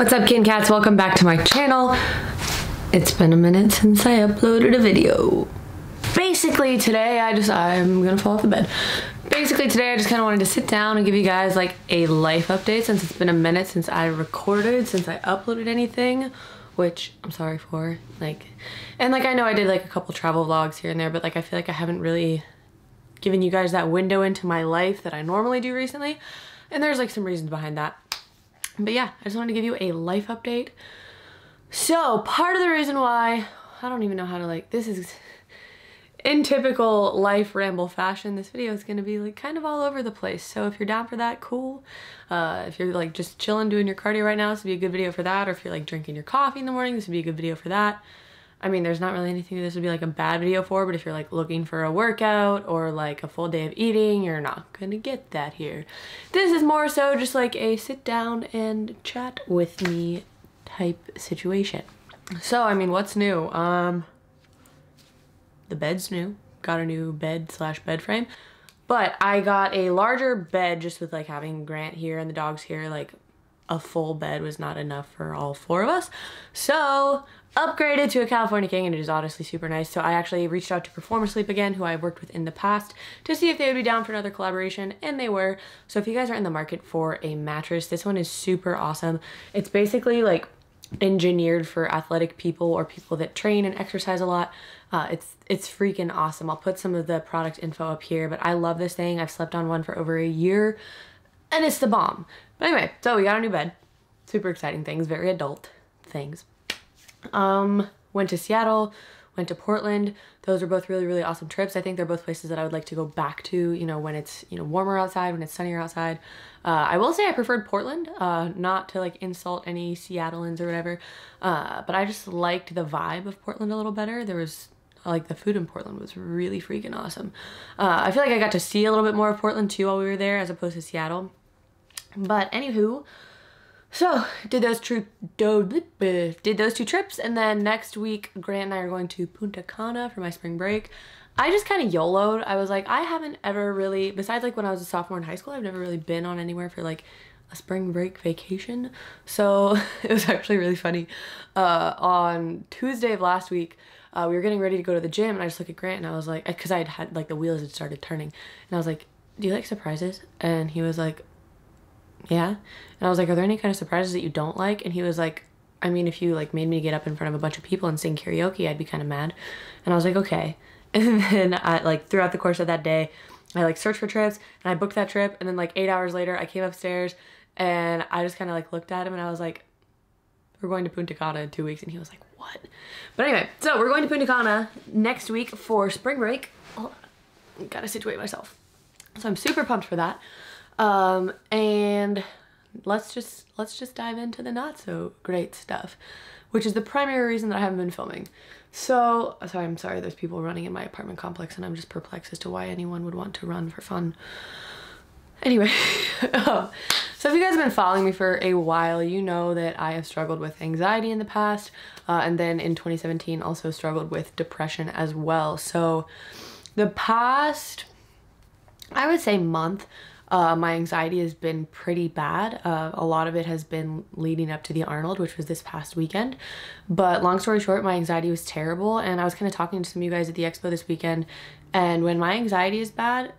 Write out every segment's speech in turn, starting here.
What's up, Kin Cats? Welcome back to my channel. It's been a minute since I uploaded a video. Basically today I'm gonna fall off the bed. Basically today I just kind of wanted to sit down and give you guys like a life update since it's been a minute since I recorded, since I uploaded anything, which I'm sorry for. And I know I did like a couple travel vlogs here and there, but like I feel like I haven't really given you guys that window into my life that I normally do recently. And there's like some reasons behind that. But yeah, I just wanted to give you a life update. So part of the reason why, I don't even know how to this is in typical life ramble fashion, this video is going to be like kind of all over the place. So if you're down for that, cool. If you're like just chilling doing your cardio right now, this would be a good video for that. Or if you're like drinking your coffee in the morning, this would be a good video for that. I mean, there's not really anything this would be like a bad video for, but if you're like looking for a workout or like a full day of eating, you're not gonna get that here. This is more so just like a sit down and chat with me type situation. So, I mean, what's new? The bed's new. Got a new bed / bed frame. But I got a larger bed just with like having Grant here and the dogs here. Like a full bed was not enough for all 4 of us. So upgraded to a California King, and it is honestly super nice. So I actually reached out to Perform Sleep again, who I've worked with in the past, to see if they would be down for another collaboration, and they were. So if you guys are in the market for a mattress, this one is super awesome. It's basically like engineered for athletic people or people that train and exercise a lot. It's freaking awesome. I'll put some of the product info up here, but I love this thing. I've slept on one for over a year and it's the bomb. But anyway, so we got a new bed. Super exciting things, very adult things. Went to Seattle, went to Portland. Those are both really, really awesome trips. I think they're both places that I would like to go back to, you know, when it's, you know, warmer outside, when it's sunnier outside. I will say I preferred Portland, not to like insult any Seattleans or whatever, but I just liked the vibe of Portland a little better. There was like the food in Portland was really freaking awesome. I feel like I got to see a little bit more of Portland too while we were there as opposed to Seattle. But anywho, so did those 2 trips, and then next week Grant and I are going to Punta Cana for my spring break. I just kind of YOLO'd. I was like, I haven't ever really, besides like when I was a sophomore in high school, I've never really been on anywhere for like a spring break vacation. So it was actually really funny. On Tuesday of last week, we were getting ready to go to the gym, and I just looked at Grant and I was like, because I had like the wheels had started turning, and I was like, do you like surprises? And he was like, yeah. And I was like, are there any kind of surprises that you don't like? And he was like, I mean, if you like made me get up in front of a bunch of people and sing karaoke, I'd be kind of mad. And I was like, okay. And then I like throughout the course of that day, I like searched for trips and I booked that trip. And then like 8 hours later, I came upstairs and I just kind of like looked at him and I was like, we're going to Punta Cana in 2 weeks. And he was like, what? But anyway, so we're going to Punta Cana next week for spring break. Oh, gotta situate myself. So I'm super pumped for that. And let's just dive into the not so great stuff, which is the primary reason that I haven't been filming. So, I'm sorry, there's people running in my apartment complex and I'm just perplexed as to why anyone would want to run for fun. Anyway, so if you guys have been following me for a while, you know that I have struggled with anxiety in the past, and then in 2017 also struggled with depression as well. So the past, I would say month, my anxiety has been pretty bad. A lot of it has been leading up to the Arnold, which was this past weekend. But long story short, my anxiety was terrible. And I was kind of talking to some of you guys at the expo this weekend. And when my anxiety is bad,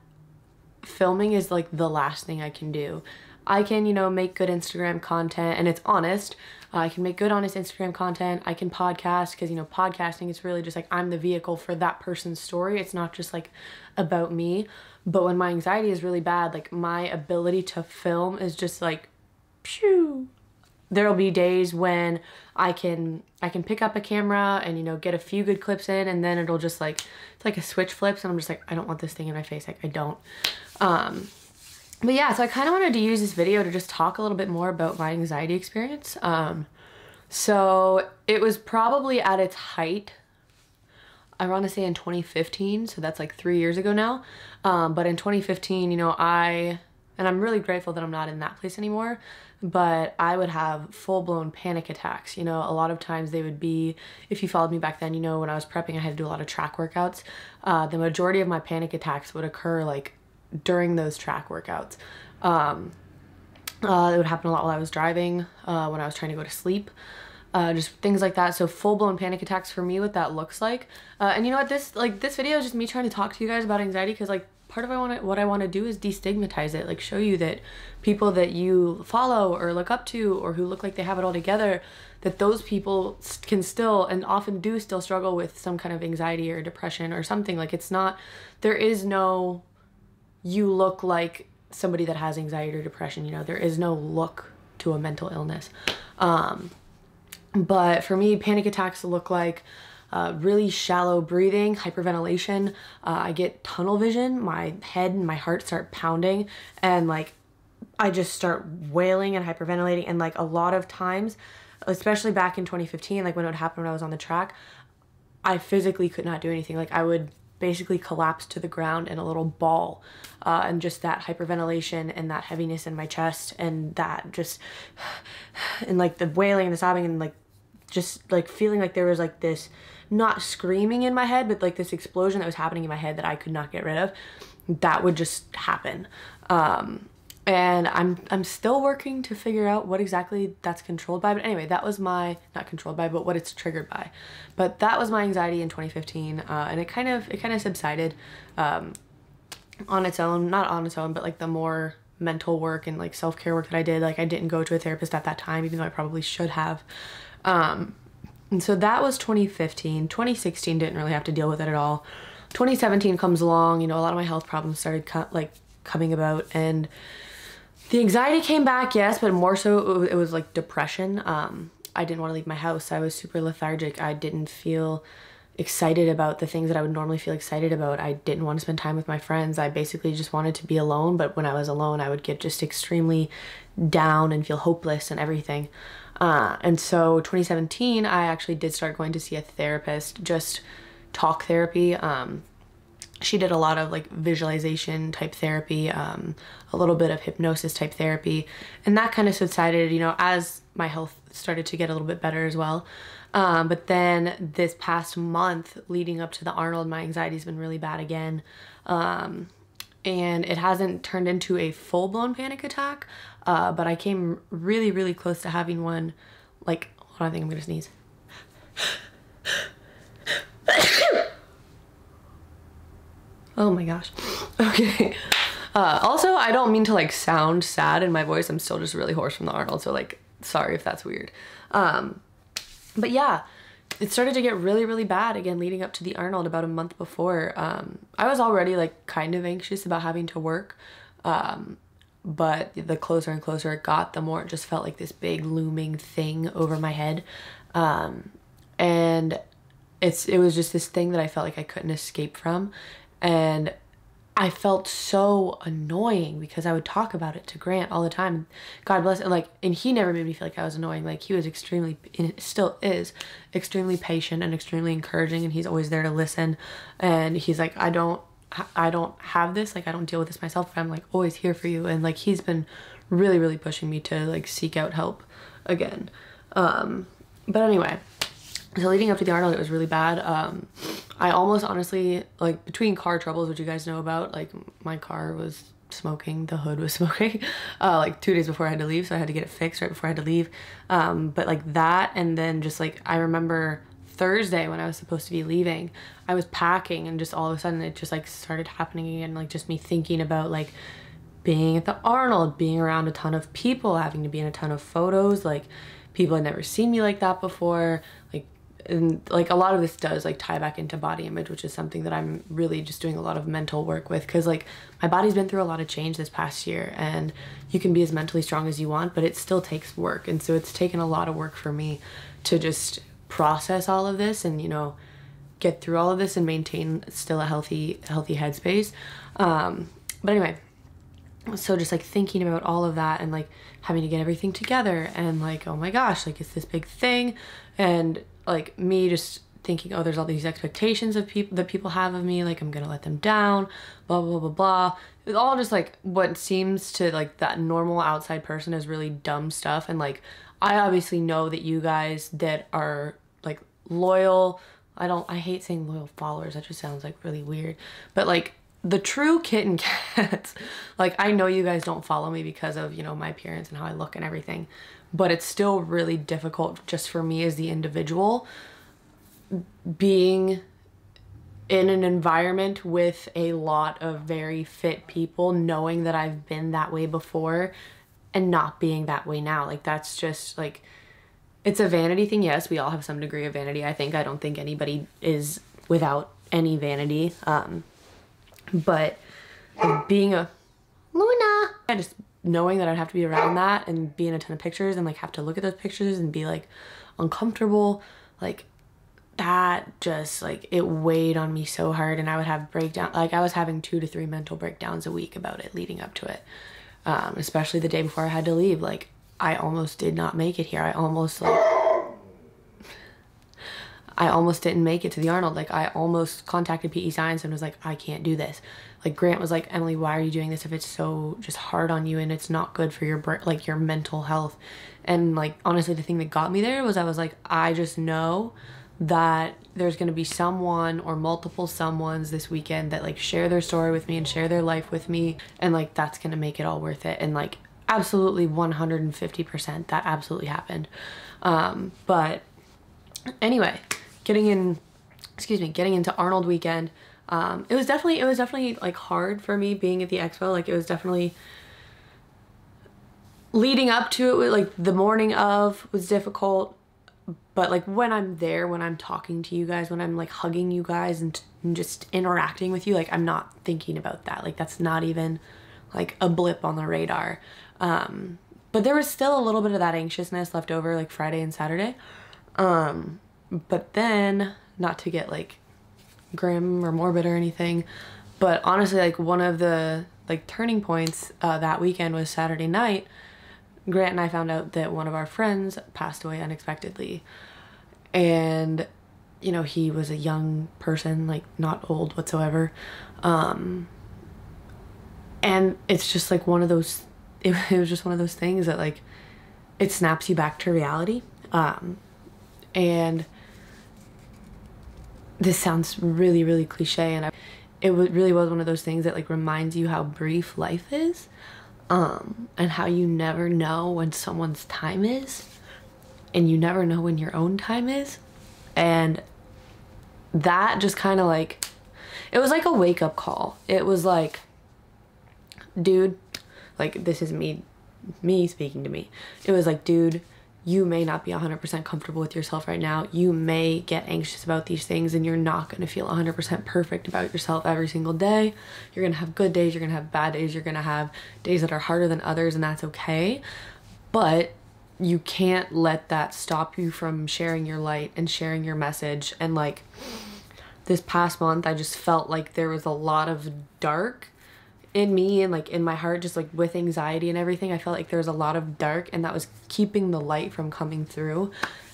filming is like the last thing I can do. I can, you know, make good Instagram content and it's honest. I can make good, honest Instagram content. I can podcast because, you know, podcasting is really just like I'm the vehicle for that person's story. It's not just like about me. But when my anxiety is really bad, like my ability to film is just like, phew. There'll be days when I can pick up a camera and, you know, get a few good clips in, and then it'll just like, it's like a switch flips and I'm just like, I don't want this thing in my face. Like I don't. But yeah, so I kind of wanted to use this video to just talk a little bit more about my anxiety experience. So it was probably at its height, I want to say in 2015, so that's like 3 years ago now. But in 2015, you know, and I'm really grateful that I'm not in that place anymore, but I would have full-blown panic attacks. You know, a lot of times they would be, if you followed me back then, you know, when I was prepping, I had to do a lot of track workouts. The majority of my panic attacks would occur like during those track workouts. It would happen a lot while I was driving, when I was trying to go to sleep. Just things like that. So full-blown panic attacks for me, what that looks like. And you know what, this video is just me trying to talk to you guys about anxiety, because like part of what I want to do is destigmatize it, like show you that people that you follow or look up to or who look like they have it all together, that those people can still and often do still struggle with some kind of anxiety or depression or something. Like it's not, there is no, you look like somebody that has anxiety or depression, you know, there is no look to a mental illness. But for me, panic attacks look like really shallow breathing, hyperventilation. I get tunnel vision, my head and my heart start pounding, and like I just start wailing and hyperventilating. And like a lot of times, especially back in 2015, like when it would happen when I was on the track, I physically could not do anything. Like I would basically collapse to the ground in a little ball, and just that hyperventilation and that heaviness in my chest, and that just, and like the wailing and the sobbing, and like just like feeling like there was like this, not screaming in my head, but like this explosion that was happening in my head that I could not get rid of. That would just happen. And I'm still working to figure out what exactly that's controlled by. But anyway, that was my, not controlled by, but what it's triggered by. But that was my anxiety in 2015. And it kind of subsided on its own, not on its own, but like the more mental work and like self-care work that I did. Like I didn't go to a therapist at that time, even though I probably should have. And so that was 2015. 2016 didn't really have to deal with it at all. 2017 comes along, you know, a lot of my health problems started coming about, and the anxiety came back, yes, but more so it was like depression. I didn't want to leave my house. I was super lethargic. I didn't feel excited about the things that I would normally feel excited about. I didn't want to spend time with my friends. I basically just wanted to be alone, but when I was alone, I would get just extremely down and feel hopeless and everything. And so 2017, I actually did start going to see a therapist, just talk therapy. She did a lot of like visualization type therapy, a little bit of hypnosis type therapy, and that kind of subsided, you know, as my health started to get a little bit better as well. But then this past month leading up to the Arnold, my anxiety's been really bad again. And it hasn't turned into a full-blown panic attack, but I came really, really close to having one. Like, hold on, I think I'm gonna sneeze. Oh my gosh. Okay. Also, I don't mean to like sound sad in my voice. I'm still just really hoarse from the Arnold, so like, sorry if that's weird. But yeah, it started to get really, really bad again leading up to the Arnold about a month before. I was already like kind of anxious about having to work, but the closer and closer it got, the more it just felt like this big looming thing over my head. And it was just this thing that I felt like I couldn't escape from. And I felt so annoying because I would talk about it to Grant all the time. God bless, and he never made me feel like I was annoying. Like he was extremely, and still is, extremely patient and extremely encouraging, and he's always there to listen. And he's like, I don't have this, like I don't deal with this myself, but I'm like always here for you. And like he's been really, really pushing me to like seek out help again. But anyway, so leading up to the Arnold, it was really bad. I almost honestly, like between car troubles, which you guys know about, like my car was smoking, the hood was smoking, like 2 days before I had to leave. So I had to get it fixed right before I had to leave. But like that, and then just like, I remember Thursday when I was supposed to be leaving, I was packing and just all of a sudden it just like started happening again. Like just me thinking about like being at the Arnold, being around a ton of people, having to be in a ton of photos, like people had never seen me like that before. And like a lot of this does like tie back into body image, which is something that I'm really just doing a lot of mental work with, because like my body's been through a lot of change this past year, and you can be as mentally strong as you want, but it still takes work. And so it's taken a lot of work for me to just process all of this and, you know, get through all of this and maintain still a healthy headspace. But anyway, so just like thinking about all of that and like having to get everything together and like, oh my gosh, like it's this big thing. And like me just thinking, oh, there's all these expectations of people that people have of me, like I'm gonna let them down, blah, blah, blah, blah. It's all just like what seems to like that normal outside person is really dumb stuff. And like, I obviously know that you guys that are like loyal, I hate saying loyal followers, that just sounds like really weird, but like the true kitten cats, like, I know you guys don't follow me because of, you know, my appearance and how I look and everything, but it's still really difficult just for me as the individual being in an environment with a lot of very fit people, knowing that I've been that way before and not being that way now. Like, that's just like, it's a vanity thing. Yes, we all have some degree of vanity. I don't think anybody is without any vanity. But being a Luna, and just knowing that I'd have to be around that and be in a ton of pictures and like have to look at those pictures and be like uncomfortable, like that just like, it weighed on me so hard. And I would have breakdown, like I was having 2 to 3 mental breakdowns a week about it leading up to it. Especially the day before I had to leave. Like, I almost did not make it here. I almost didn't make it to the Arnold. Like, I almost contacted PE Science and was like, I can't do this. Like, Grant was like, Emily, why are you doing this if it's so just hard on you and it's not good for your like your mental health? And like, honestly, the thing that got me there was I was like, I just know that there's going to be someone or multiple someones this weekend that like share their story with me and share their life with me, and like that's going to make it all worth it. And like, absolutely 150% that absolutely happened. But anyway, getting into Arnold Weekend, it was definitely like hard for me being at the expo. Like, it was definitely leading up to it, like the morning of was difficult. But like when I'm there, when I'm talking to you guys, when I'm like hugging you guys and just interacting with you, like I'm not thinking about that. Like, that's not even like a blip on the radar. But there was still a little bit of that anxiousness left over like Friday and Saturday. But then, not to get like grim or morbid or anything, but honestly, like one of the like turning points that weekend was Saturday night. Grant and I found out that one of our friends passed away unexpectedly. And, you know, he was a young person, like not old whatsoever. And it's just like one of those, it was just one of those things that like, it snaps you back to reality. And this sounds really, really cliche. And it really was one of those things that like reminds you how brief life is. And how you never know when someone's time is, and you never know when your own time is. And that just kind of like, it was like a wake-up call. It was like, dude, like, this is me speaking to me. It was like, dude, you may not be 100% comfortable with yourself right now. You may get anxious about these things, and you're not going to feel 100% perfect about yourself every single day. You're going to have good days, you're going to have bad days, you're going to have days that are harder than others, and that's okay. But you can't let that stop you from sharing your light and sharing your message. And like, this past month, I just felt like there was a lot of dark in me and like in my heart, just like with anxiety and everything. I felt like there was a lot of dark, and that was keeping the light from coming through.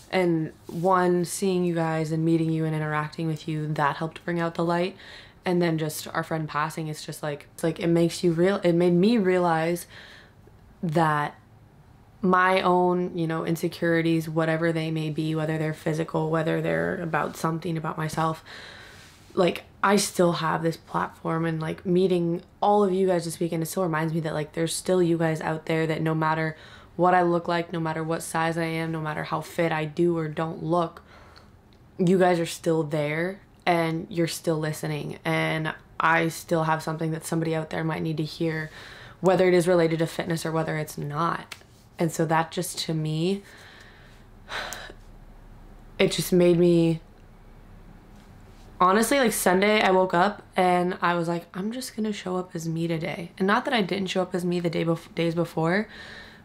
And one, seeing you guys and meeting you and interacting with you, that helped bring out the light. And then just our friend passing, it's just like, it's like, it made me realize that my own, you know, insecurities, whatever they may be, whether they're physical, whether they're about something about myself, like, I still have this platform. And like, meeting all of you guys this weekend, it still reminds me that like, there's still you guys out there that no matter what I look like, no matter what size I am, no matter how fit I do or don't look, you guys are still there and you're still listening. And I still have something that somebody out there might need to hear, whether it is related to fitness or whether it's not. And so that just, to me, it just made me, honestly, like Sunday I woke up and I was like, I'm just gonna show up as me today. And not that I didn't show up as me the days before,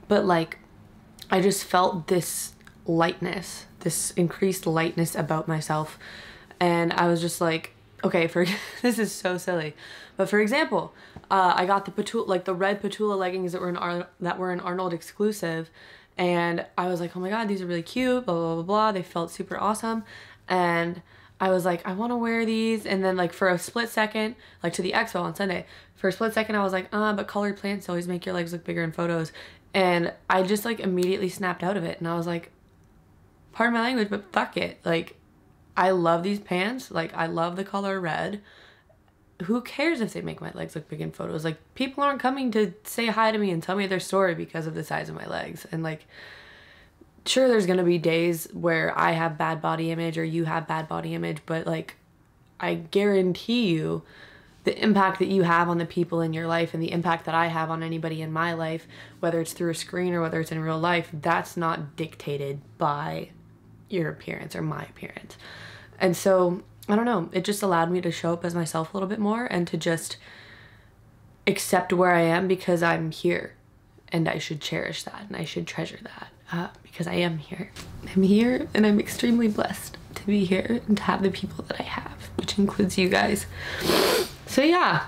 but like, I just felt this lightness, this increased lightness about myself. And I was just like, okay, this is so silly, but for example, I got the red Petula leggings that were an Arnold exclusive, and I was like, oh my god, these are really cute, blah blah blah blah. They felt super awesome, and I was like, I want to wear these. And then like for a split second, like to the expo on Sunday, for a split second I was like, but colored plants always make your legs look bigger in photos. And I just like immediately snapped out of it, and I was like, pardon my language, but fuck it. Like, I love these pants. Like, I love the color red. who cares if they make my legs look big in photos? Like, people aren't coming to say hi to me and tell me their story because of the size of my legs. And like, sure, there's gonna be days where I have bad body image or you have bad body image, but like, I guarantee you the impact that you have on the people in your life and the impact that I have on anybody in my life, whether it's through a screen or whether it's in real life, that's not dictated by your appearance or my appearance. And so, I don't know, it just allowed me to show up as myself a little bit more and to just accept where I am because I'm here, and I should cherish that and I should treasure that because I am here. I'm here and I'm extremely blessed to be here and to have the people that I have, which includes you guys. So yeah.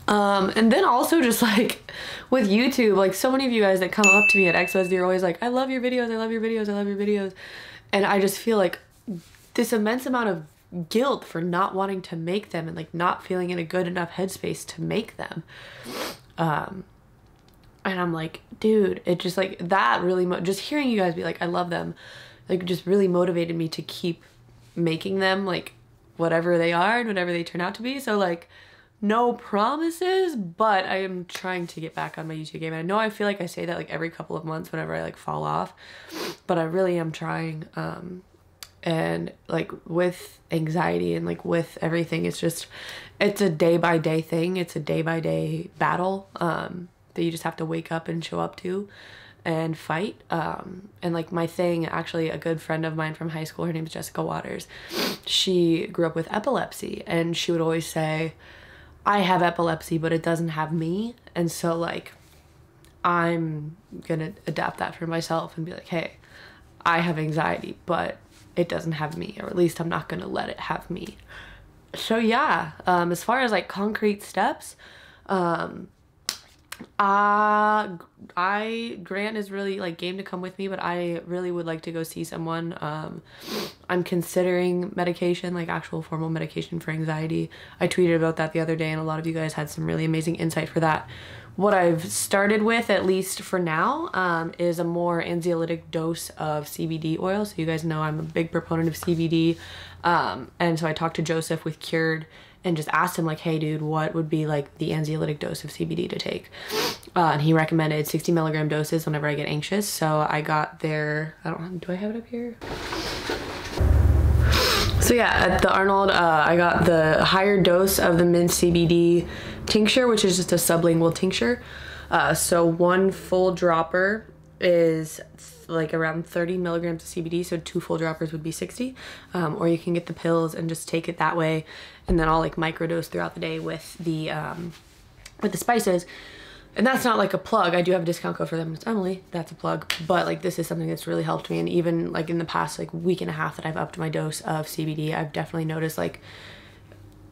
And then also just like with YouTube, like so many of you guys that come up to me at Expos, you're always like, I love your videos, I love your videos, I love your videos. And I just feel like this immense amount of guilt for not wanting to make them and like not feeling in a good enough headspace to make them. And I'm like, dude, it just like that really, just hearing you guys be like, I love them, like just really motivated me to keep making them like whatever they are and whatever they turn out to be. So like, no promises, but I am trying to get back on my YouTube game. And I know I feel like I say that like every couple of months whenever I like fall off, but I really am trying. And like with anxiety and like with everything, it's a day by day thing. It's a day by day battle that you just have to wake up and show up to and fight. And like my thing, actually a good friend of mine from high school, her name is Jessica Waters. She grew up with epilepsy, and she would always say, I have epilepsy, but it doesn't have me. And so like, I'm gonna adapt that for myself and be like, hey, I have anxiety, but it doesn't have me, or at least I'm not gonna let it have me. So yeah, as far as like concrete steps, Grant is really like game to come with me, but I really would like to go see someone. I'm considering medication, like actual formal medication for anxiety. I tweeted about that the other day, and a lot of you guys had some really amazing insight for that. What I've started with, at least for now, is a more anxiolytic dose of CBD oil. So you guys know I'm a big proponent of CBD. And so I talked to Joseph with Cured and just asked him like, hey dude, what would be like the anxiolytic dose of CBD to take? And he recommended 60 milligram doses whenever I get anxious. So I got their, do I have it up here? So yeah, at the Arnold, I got the higher dose of the mint CBD tincture, which is just a sublingual tincture. So one full dropper is like around 30 milligrams of CBD, so 2 full droppers would be 60. Or you can get the pills and just take it that way, and then I'll like microdose throughout the day with the spices. And that's not like a plug. I do have a discount code for them. It's Emily. That's a plug. But like, this is something that's really helped me. And even like in the past like week and a half that I've upped my dose of CBD, I've definitely noticed like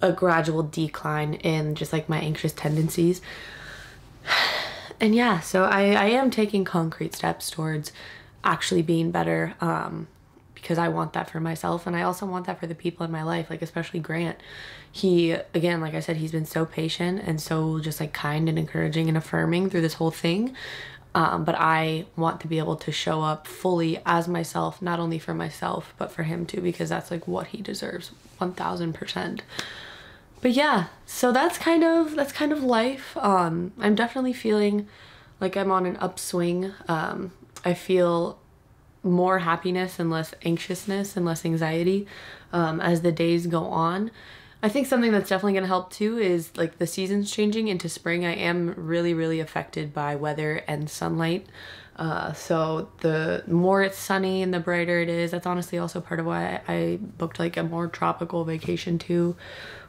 a gradual decline in just like my anxious tendencies. And yeah, so I am taking concrete steps towards actually being better, because I want that for myself, and I also want that for the people in my life, like especially Grant. He, again, like I said, he's been so patient and so just like kind and encouraging and affirming through this whole thing. But I want to be able to show up fully as myself, not only for myself, but for him too, because that's like what he deserves, 1000%. But yeah, so that's kind of life. I'm definitely feeling like I'm on an upswing. I feel more happiness and less anxiousness and less anxiety as the days go on. I think something that's definitely going to help too is like the seasons changing into spring. I am really, really affected by weather and sunlight. So the more it's sunny and the brighter it is, that's honestly also part of why I booked like a more tropical vacation too,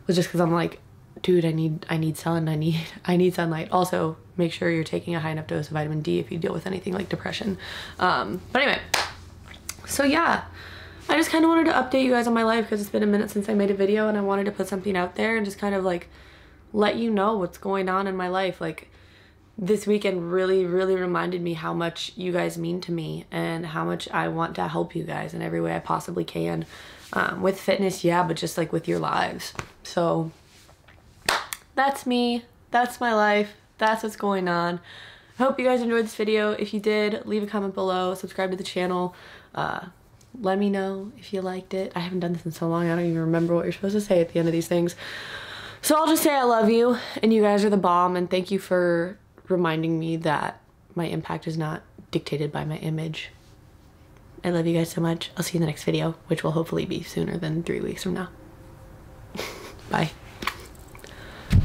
was just because I'm like, dude, I need sun, I need sunlight. Also, make sure you're taking a high enough dose of vitamin D if you deal with anything like depression. But anyway, so yeah, I just kind of wanted to update you guys on my life because it's been a minute since I made a video, and I wanted to put something out there and just kind of like let you know what's going on in my life. Like, this weekend really, really reminded me how much you guys mean to me and how much I want to help you guys in every way I possibly can. With fitness, yeah, but just like with your lives. So that's me, that's my life, that's what's going on. I hope you guys enjoyed this video. If you did, leave a comment below, subscribe to the channel. Let me know if you liked it. I haven't done this in so long, I don't even remember what you're supposed to say at the end of these things. So I'll just say I love you, and you guys are the bomb, and thank you for reminding me that my impact is not dictated by my image. I love you guys so much. I'll see you in the next video, which will hopefully be sooner than 3 weeks from now. Bye.